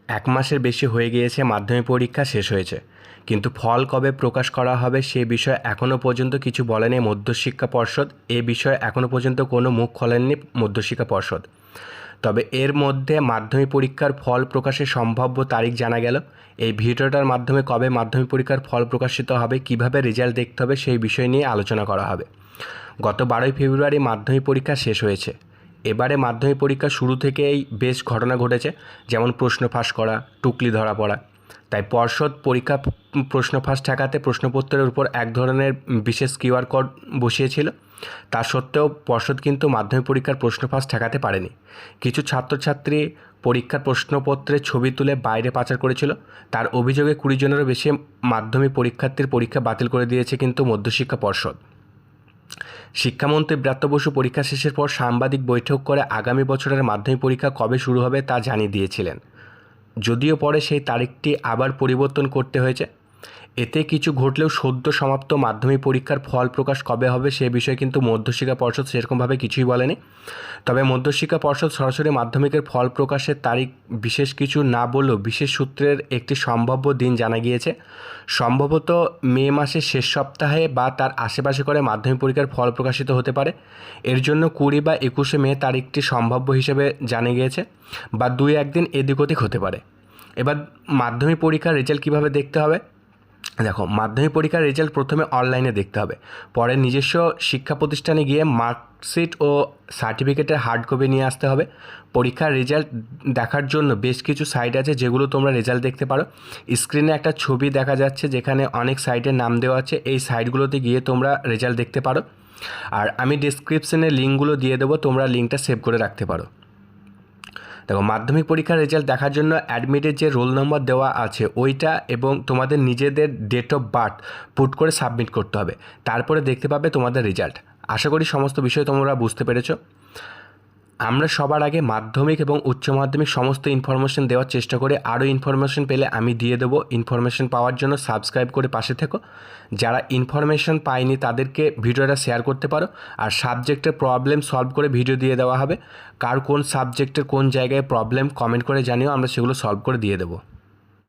এক মাসের বেশি হয়ে গিয়েছে মাধ্যমিক পরীক্ষা শেষ হয়েছে, কিন্তু ফল কবে প্রকাশ করা হবে সে বিষয়ে এখনও পর্যন্ত কিছু বলেনি মধ্যশিক্ষা পর্ষদ। এ বিষয়ে এখনও পর্যন্ত কোনো মুখ খোলেননি মধ্যশিক্ষা পর্ষদ। তবে এর মধ্যে মাধ্যমিক পরীক্ষার ফল প্রকাশের সম্ভাব্য তারিখ জানা গেল। এই ভিডিওটার মাধ্যমে কবে মাধ্যমিক পরীক্ষার ফল প্রকাশিত হবে, কিভাবে রেজাল্ট দেখতে হবে সেই বিষয় নিয়ে আলোচনা করা হবে। গত 12ই ফেব্রুয়ারি মাধ্যমিক পরীক্ষা শেষ হয়েছে। এবারে মাধ্যমিক পরীক্ষা শুরু থেকেই বেশ ঘটনা ঘটেছে, যেমন প্রশ্ন ফাঁস করা, টুকলি ধরা পড়া। তাই পর্ষদ পরীক্ষা প্রশ্ন ফাঁস ঠেকাতে প্রশ্নপত্রের উপর এক ধরনের বিশেষ কিউআর কোড বসিয়েছিল। তা সত্ত্বেও পর্ষদ কিন্তু মাধ্যমিক পরীক্ষার প্রশ্ন ফাঁস ঠেকাতে পারেনি। কিছু ছাত্রছাত্রী পরীক্ষার প্রশ্নপত্রের ছবি তুলে বাইরে পাচার করেছিল। তার অভিযোগে 20 জনেরও বেশি মাধ্যমিক পরীক্ষার্থীর পরীক্ষা বাতিল করে দিয়েছে কিন্তু মধ্যশিক্ষা পর্ষদ। শিক্ষামন্ত্রী ব্রাত্য বসু পরীক্ষা শেষের পর সাংবাদিক বৈঠক করে আগামী বছরের মাধ্যমিক পরীক্ষা কবে শুরু হবে তা জানিয়ে দিয়েছিলেন, যদিও পরে সেই তারিখটি আবার পরিবর্তন করতে হয়েছে। এতে কিছু ঘটলেও সদ্য সমাপ্ত মাধ্যমিক পরীক্ষার ফল প্রকাশ কবে হবে সে বিষয়ে কিন্তু মধ্যশিক্ষা পর্ষদ সেরকমভাবে কিছুই বলেনি। তবে মধ্যশিক্ষা পর্ষদ সরাসরি মাধ্যমিকের ফল প্রকাশের তারিখ বিশেষ কিছু না বললেও বিশেষ সূত্রের একটি সম্ভাব্য দিন জানা গিয়েছে। সম্ভবত মে মাসের শেষ সপ্তাহে বা তার আশেপাশে করে মাধ্যমিক পরীক্ষার ফল প্রকাশিত হতে পারে। এর জন্য 20 বা 21শে মে তারিখটি সম্ভাব্য হিসেবে জানা গিয়েছে, বা 2-1 দিন এদিক ওদিক হতে পারে। এবার মাধ্যমিক পরীক্ষার রেজাল্ট কীভাবে দেখতে হবে? দেখো, মাধ্যমিক পরীক্ষার রেজাল্ট প্রথমে অনলাইনে দেখতে হবে, পরে নিজস্ব শিক্ষা প্রতিষ্ঠানে গিয়ে মার্কশিট ও সার্টিফিকেটের হার্ড কপি নিয়ে আসতে হবে। পরীক্ষার রেজাল্ট দেখার জন্য বেশ কিছু সাইট আছে যেগুলো তোমরা রেজাল্ট দেখতে পারো। স্ক্রিনে একটা ছবি দেখা যাচ্ছে যেখানে অনেক সাইটের নাম দেওয়া আছে, এই সাইটগুলোতে গিয়ে তোমরা রেজাল্ট দেখতে পারো। আর আমি ডিসক্রিপশনে লিঙ্কগুলো দিয়ে দেবো, তোমরা লিঙ্কটা সেভ করে রাখতে পারো। দেখো, মাধ্যমিক পরীক্ষার রেজাল্ট দেখার জন্য অ্যাডমিটের যে রোল নম্বর দেওয়া আছে ওইটা এবং তোমাদের নিজেদের ডেট অফ বার্থ পুট করে সাবমিট করতে হবে, তারপরে দেখতে পাবে তোমাদের রেজাল্ট। আশা করি সমস্ত বিষয় তোমরা বুঝতে পেরেছো। আমরা সবার আগে মাধ্যমিক এবং উচ্চ মাধ্যমিক সমস্ত ইনফরমেশন দেওয়ার চেষ্টা করি। আরও ইনফরমেশন পেলে আমি দিয়ে দেবো। ইনফরমেশন পাওয়ার জন্য সাবস্ক্রাইব করে পাশে থেকো। যারা ইনফরমেশন পায়নি তাদেরকে ভিডিওটা শেয়ার করতে পারো। আর সাবজেক্টের প্রবলেম সলভ করে ভিডিও দিয়ে দেওয়া হবে। কার কোন সাবজেক্টের কোন জায়গায় প্রবলেম কমেন্ট করে জানিও, আমরা সেগুলো সলভ করে দিয়ে দেবো।